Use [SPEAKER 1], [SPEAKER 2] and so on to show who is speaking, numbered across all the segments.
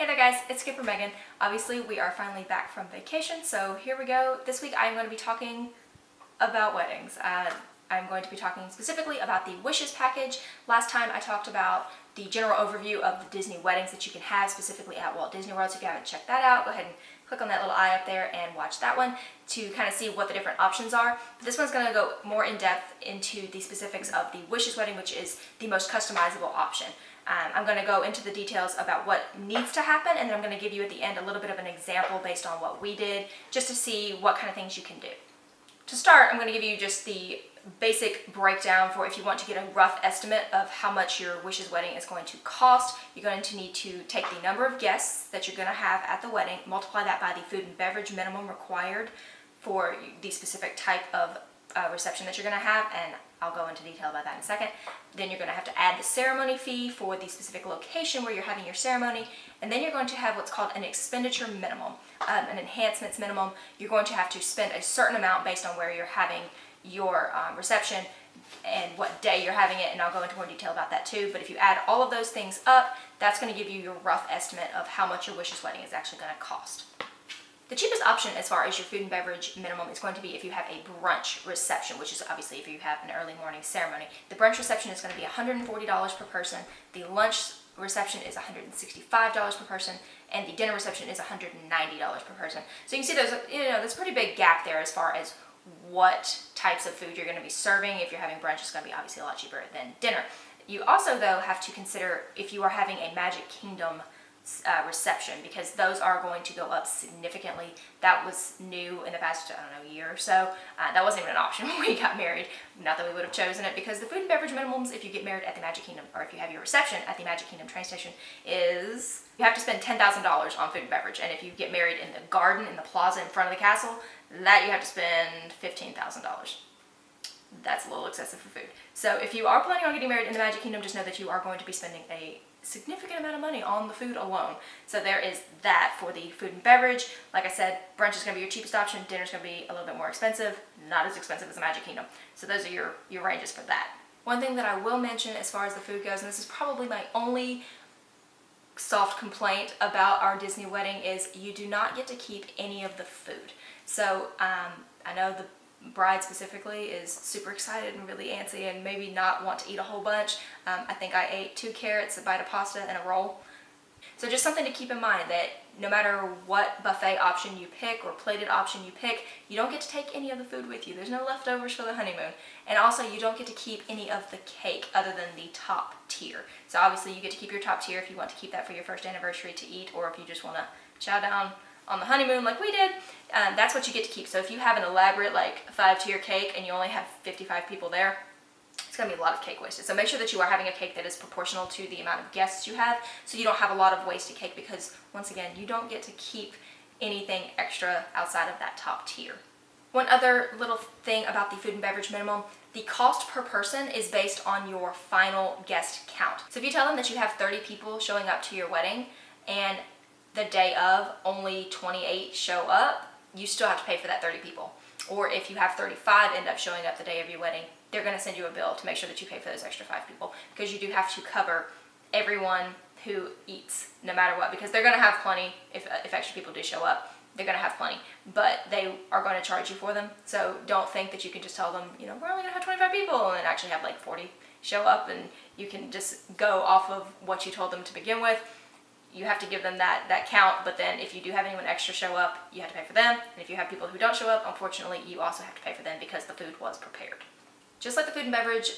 [SPEAKER 1] Hey there guys, it's Skipper Megan. Obviously we are finally back from vacation, so here we go. This week I'm going to be talking about weddings. I'm going to be talking specifically about the wishes package. Last time I talked about the general overview of the Disney weddings that you can have specifically at Walt Disney World, so if you haven't checked that out, go ahead and click on that little eye up there and watch that one to kind of see what the different options are. But this one's going to go more in depth into the specifics of the wishes wedding, which is the most customizable option. I'm going to go into the details about what needs to happen, and then I'm going to give you at the end a little bit of an example based on what we did, just to see what kind of things you can do. To start, I'm going to give you just the basic breakdown for if you want to get a rough estimate of how much your wishes wedding is going to cost. You're going to need to take the number of guests that you're going to have at the wedding, multiply that by the food and beverage minimum required for the specific type of reception that you're going to have, and I'll go into detail about that in a second. Then you're going to have to add the ceremony fee for the specific location where you're having your ceremony, and then you're going to have what's called an expenditure minimum, an enhancements minimum. You're going to have to spend a certain amount based on where you're having your reception and what day you're having it, and I'll go into more detail about that too. But if you add all of those things up, that's going to give you your rough estimate of how much your wishes wedding is actually going to cost. The cheapest option as far as your food and beverage minimum is going to be if you have a brunch reception, which is obviously if you have an early morning ceremony. The brunch reception is going to be $140 per person. The lunch reception is $165 per person, and the dinner reception is $190 per person. So you can see there's a pretty big gap there as far as what types of food you're going to be serving. If you're having brunch, it's going to be obviously a lot cheaper than dinner. You also, though, have to consider if you are having a Magic Kingdom reception, because those are going to go up significantly. That was new in the past, year or so. That wasn't even an option when we got married. Not that we would have chosen it, because the food and beverage minimums, if you get married at the Magic Kingdom, or if you have your reception at the Magic Kingdom train station, is you have to spend $10,000 on food and beverage. And if you get married in the garden, in the plaza in front of the castle, that you have to spend $15,000. That's a little excessive for food. So if you are planning on getting married in the Magic Kingdom, just know that you are going to be spending a significant amount of money on the food alone. So there is that for the food and beverage. Like I said, brunch is going to be your cheapest option. Dinner is going to be a little bit more expensive, not as expensive as the Magic Kingdom. So those are your ranges for that. One thing that I will mention as far as the food goes, and this is probably my only soft complaint about our Disney wedding, is you do not get to keep any of the food. So I know the bride specifically is super excited and really antsy and maybe not want to eat a whole bunch. I think I ate 2 carrots, a bite of pasta, and a roll. So just something to keep in mind, that no matter what buffet option you pick or plated option you pick, you don't get to take any of the food with you. There's no leftovers for the honeymoon. And also you don't get to keep any of the cake other than the top tier. So obviously you get to keep your top tier if you want to keep that for your first anniversary to eat, or if you just want to chow down on the honeymoon like we did, that's what you get to keep. So if you have an elaborate 5-tier cake and you only have 55 people there, it's going to be a lot of cake wasted. So make sure that you are having a cake that is proportional to the amount of guests you have, so you don't have a lot of wasted cake, because once again, you don't get to keep anything extra outside of that top tier. One other little thing about the food and beverage minimum, the cost per person is based on your final guest count. So if you tell them that you have 30 people showing up to your wedding, and the day of only 28 show up, you still have to pay for that 30 people. Or if you have 35 end up showing up the day of your wedding, they're going to send you a bill to make sure that you pay for those extra 5 people, because you do have to cover everyone who eats no matter what, because they're going to have plenty. If extra people do show up, they're going to have plenty, but they are going to charge you for them. So don't think that you can just tell them, we're only going to have 25 people, and then actually have 40 show up, and you can just go off of what you told them to begin with. You have to give them that count, but then if you do have anyone extra show up, you have to pay for them. And if you have people who don't show up, unfortunately, you also have to pay for them, because the food was prepared. Just like the food and beverage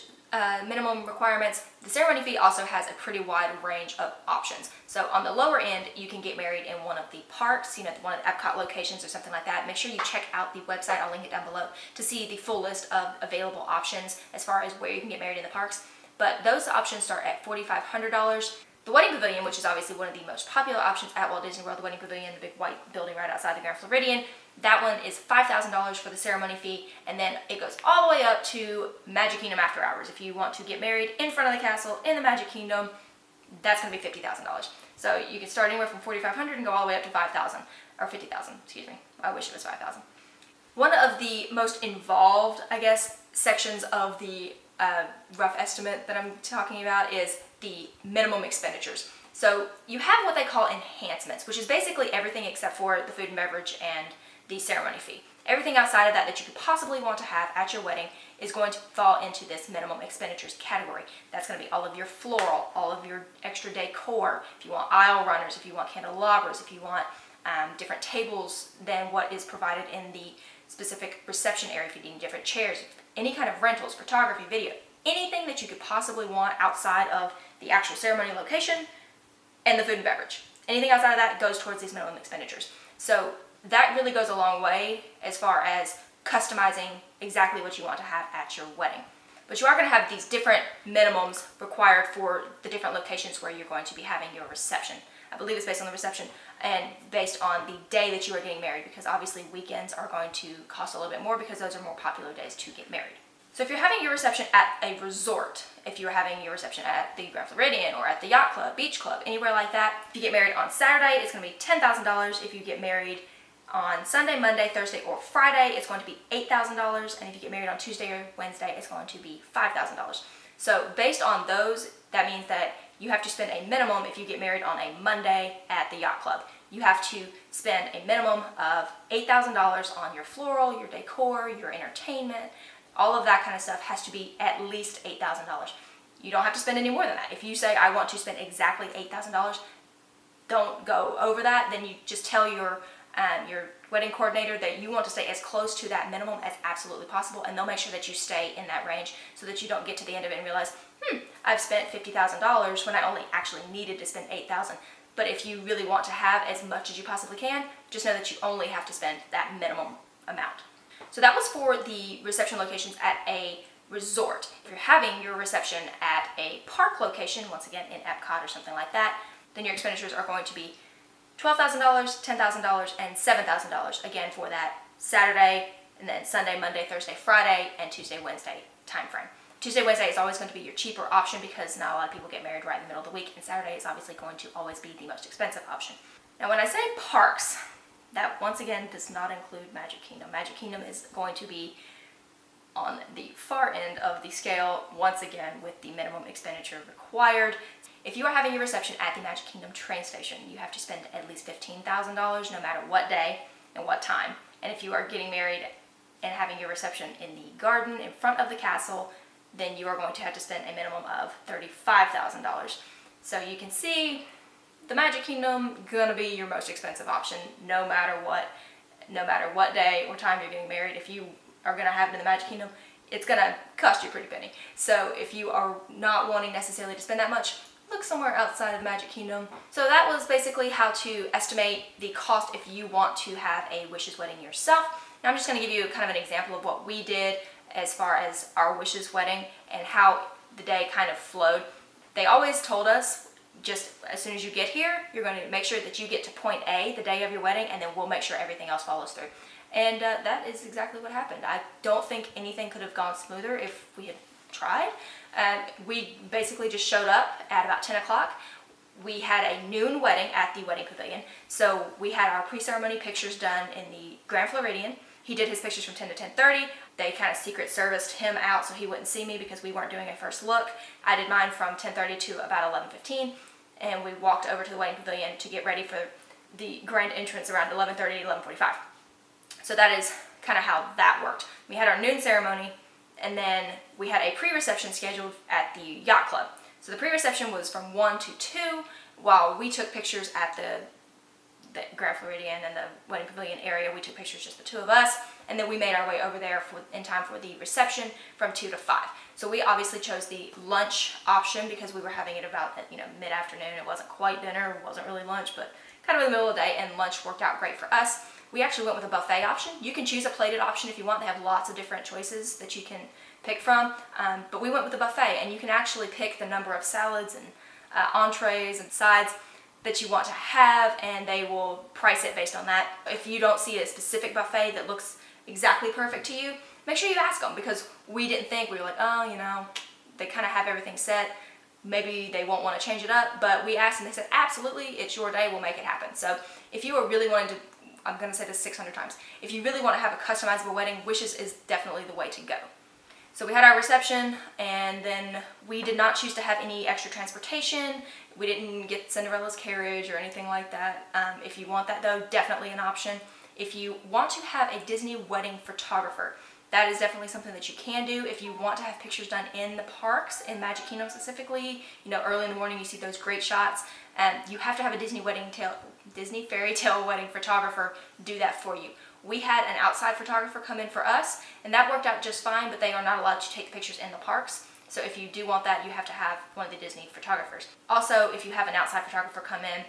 [SPEAKER 1] minimum requirements, the ceremony fee also has a pretty wide range of options. So on the lower end, you can get married in one of the parks, one of the Epcot locations or something like that. Make sure you check out the website, I'll link it down below, to see the full list of available options as far as where you can get married in the parks. But those options start at $4,500. The Wedding Pavilion, which is obviously one of the most popular options at Walt Disney World, the Wedding Pavilion, the big white building right outside the Grand Floridian, that one is $5,000 for the ceremony fee, and then it goes all the way up to Magic Kingdom After Hours. If you want to get married in front of the castle in the Magic Kingdom, that's going to be $50,000. So you can start anywhere from $4,500 and go all the way up to $5,000, or $50,000, excuse me. I wish it was $5,000. One of the most involved, sections of the rough estimate that I'm talking about is the minimum expenditures. So you have what they call enhancements, which is basically everything except for the food and beverage and the ceremony fee. Everything outside of that that you could possibly want to have at your wedding is going to fall into this minimum expenditures category. That's going to be all of your floral, all of your extra decor, if you want aisle runners, if you want candelabras, if you want different tables than what is provided in the specific reception area, if you need different chairs, any kind of rentals, photography, video, anything that you could possibly want outside of the actual ceremony location and the food and beverage. Anything outside of that goes towards these minimum expenditures. So that really goes a long way as far as customizing exactly what you want to have at your wedding. But you are going to have these different minimums required for the different locations where you're going to be having your reception. I believe it's based on the reception and based on the day that you are getting married, because obviously weekends are going to cost a little bit more because those are more popular days to get married. So if you're having your reception at a resort, if you're having your reception at the Grand Floridian or at the yacht club, beach club, anywhere like that, if you get married on Saturday, it's going to be $10,000. If you get married on Sunday, Monday, Thursday, or Friday, it's going to be $8,000. And if you get married on Tuesday or Wednesday, it's going to be $5,000. So based on those, that means that you have to spend a minimum if you get married on a Monday at the yacht club. You have to spend a minimum of $8,000 on your floral, your decor, your entertainment. All of that kind of stuff has to be at least $8,000. You don't have to spend any more than that. If you say, I want to spend exactly $8,000, don't go over that. Then you just tell your wedding coordinator that you want to stay as close to that minimum as absolutely possible, and they'll make sure that you stay in that range so that you don't get to the end of it and realize, I've spent $50,000 when I only actually needed to spend $8,000. But if you really want to have as much as you possibly can, just know that you only have to spend that minimum amount. So that was for the reception locations at a resort. If you're having your reception at a park location, once again in Epcot or something like that, then your expenditures are going to be $12,000, $10,000, and $7,000, again for that Saturday, and then Sunday, Monday, Thursday, Friday, and Tuesday, Wednesday time frame. Tuesday, Wednesday is always going to be your cheaper option because not a lot of people get married right in the middle of the week, and Saturday is obviously going to always be the most expensive option. Now when I say parks, that once again does not include Magic Kingdom. Magic Kingdom is going to be on the far end of the scale, once again with the minimum expenditure required. If you are having your reception at the Magic Kingdom train station, you have to spend at least $15,000 no matter what day and what time. And if you are getting married and having your reception in the garden in front of the castle, then you are going to have to spend a minimum of $35,000. So you can see the Magic Kingdom gonna be your most expensive option no matter what day or time you're getting married. If you are gonna have it in the Magic Kingdom, it's gonna cost you a pretty penny. So if you are not wanting necessarily to spend that much, look somewhere outside of the Magic Kingdom. So that was basically how to estimate the cost if you want to have a wishes wedding yourself. Now I'm just going to give you kind of an example of what we did as far as our wishes wedding and how the day kind of flowed. They always told us, just as soon as you get here, you're going to make sure that you get to point A the day of your wedding, and then we'll make sure everything else follows through. And that is exactly what happened. I don't think anything could have gone smoother if we had tried. We basically just showed up at about 10 o'clock. We had a noon wedding at the wedding pavilion. So we had our pre-ceremony pictures done in the Grand Floridian. He did his pictures from 10 to 10:30. They kind of secret serviced him out so he wouldn't see me because we weren't doing a first look. I did mine from 10:30 to about 11:15, and we walked over to the wedding pavilion to get ready for the grand entrance around 11:30, 11:45. So that is kind of how that worked. We had our noon ceremony, and then we had a pre-reception scheduled at the yacht club. So the pre-reception was from 1 to 2, while we took pictures at the Grand Floridian and the wedding pavilion area. We took pictures, just the two of us, and then we made our way over there in time for the reception from 2 to 5. So we obviously chose the lunch option because we were having it about mid-afternoon. It wasn't quite dinner, it wasn't really lunch, but kind of in the middle of the day, and lunch worked out great for us. We actually went with a buffet option. You can choose a plated option if you want. They have lots of different choices that you can pick from, but we went with a buffet, and you can actually pick the number of salads and entrees and sides that you want to have, and they will price it based on that. If you don't see a specific buffet that looks exactly perfect to you, make sure you ask them, because we didn't think, we were like, oh, they kind of have everything set. Maybe they won't want to change it up, but we asked and they said, absolutely, it's your day, we'll make it happen. So if you are really wanting to, I'm going to say this 600 times, if you really want to have a customizable wedding, Wishes is definitely the way to go. So we had our reception, and then we did not choose to have any extra transportation. We didn't get Cinderella's carriage or anything like that. If you want that though, definitely an option. If you want to have a Disney wedding photographer, that is definitely something that you can do. If you want to have pictures done in the parks, in Magic Kingdom specifically, early in the morning you see those great shots, you have to have a Disney fairy tale wedding photographer do that for you. We had an outside photographer come in for us, and that worked out just fine, but they are not allowed to take the pictures in the parks. So if you do want that, you have to have one of the Disney photographers. Also, if you have an outside photographer come in,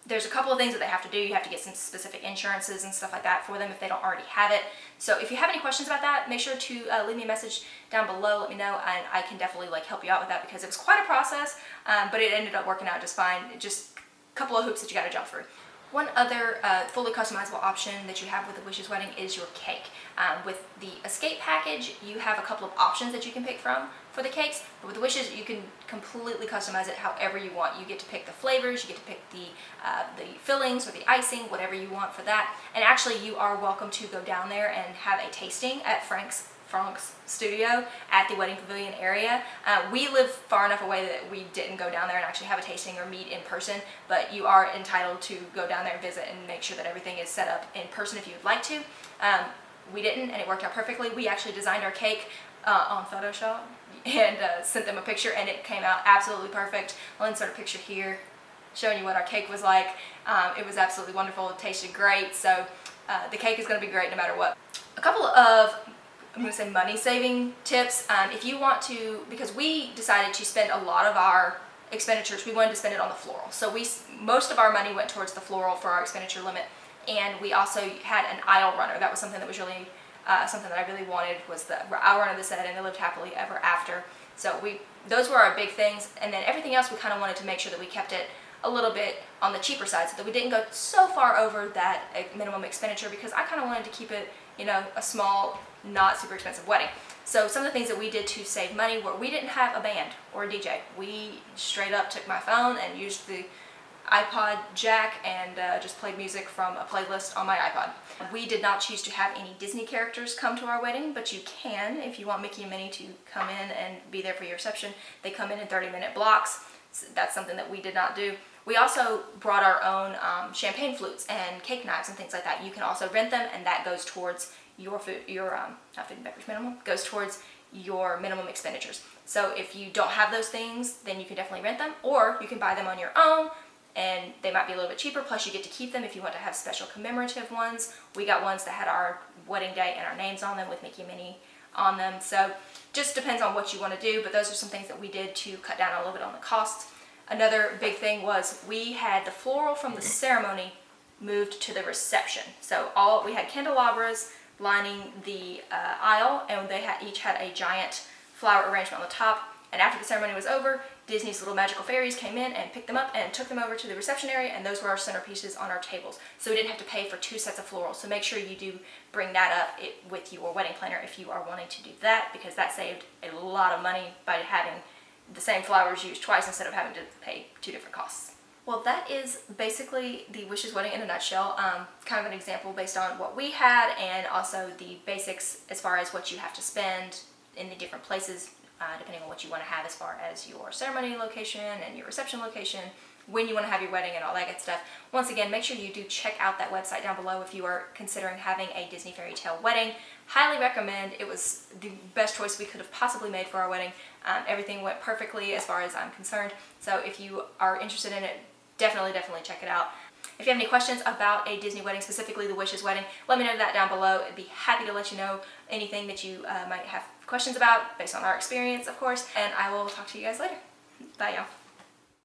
[SPEAKER 1] there's a couple of things that they have to do. You have to get some specific insurances and stuff like that for them if they don't already have it. So if you have any questions about that, make sure to leave me a message down below. Let me know, and I can definitely help you out with that, because it was quite a process, but it ended up working out just fine. Just a couple of hoops that you got to jump through. One other fully customizable option that you have with the Wishes Wedding is your cake. With the Escape package, you have a couple of options that you can pick from for the cakes, but with the Wishes, you can completely customize it however you want. You get to pick the flavors, you get to pick the fillings or the icing, whatever you want for that. And actually, you are welcome to go down there and have a tasting at Frank's studio at the Wedding Pavilion area. We live far enough away that we didn't go down there and actually have a tasting or meet in person, but you are entitled to go down there and visit and make sure that everything is set up in person if you would like to. We didn't, and it worked out perfectly. We actually designed our cake on Photoshop and sent them a picture, and it came out absolutely perfect. I'll insert a picture here showing you what our cake was like. It was absolutely wonderful. It tasted great, so the cake is going to be great no matter what. A couple of money saving tips. If you want to, because we decided to spend a lot of our expenditures, we wanted to spend it on the floral. So most of our money went towards the floral for our expenditure limit, and we also had an aisle runner. That was something that was really something that I really wanted, was the aisle runner that said, "And they lived happily ever after." So those were our big things, and then everything else we kind of wanted to make sure that we kept it a little bit on the cheaper side, so that we didn't go so far over that minimum expenditure, because I kind of wanted to keep it, a small, not super expensive wedding. So some of the things that we did to save money were, we didn't have a band or a DJ. We straight up took my phone and used the iPod jack and just played music from a playlist on my iPod. We did not choose to have any Disney characters come to our wedding, but you can if you want Mickey and Minnie to come in and be there for your reception. They come in 30-minute blocks. So that's something that we did not do. We also brought our own champagne flutes and cake knives and things like that. You can also rent them, and that goes towards your food, not food and beverage minimum, goes towards your minimum expenditures. So if you don't have those things, then you can definitely rent them, or you can buy them on your own, and they might be a little bit cheaper, plus you get to keep them if you want to have special commemorative ones. We got ones that had our wedding day and our names on them with Mickey and Minnie on them. So just depends on what you want to do, but those are some things that we did to cut down a little bit on the costs. Another big thing was, we had the floral from the ceremony moved to the reception. So we had candelabras lining the aisle, and they each had a giant flower arrangement on the top. And after the ceremony was over, Disney's little magical fairies came in and picked them up and took them over to the reception area, and those were our centerpieces on our tables. So we didn't have to pay for 2 sets of florals. So make sure you do bring that up with your wedding planner if you are wanting to do that, because that saved a lot of money by having the same flowers used twice instead of having to pay 2 different costs. Well, that is basically the Wishes Wedding in a nutshell. Kind of an example based on what we had, and also the basics as far as what you have to spend in the different places, depending on what you want to have as far as your ceremony location and your reception location, when you want to have your wedding and all that good stuff. Once again, make sure you do check out that website down below if you are considering having a Disney fairy tale wedding. Highly recommend. It was the best choice we could have possibly made for our wedding. Everything went perfectly as far as I'm concerned. So if you are interested in it, definitely check it out. If you have any questions about a Disney wedding, specifically the Wishes Wedding, let me know that down below. I'd be happy to let you know anything that you might have questions about based on our experience, of course, and I will talk to you guys later. Bye, y'all.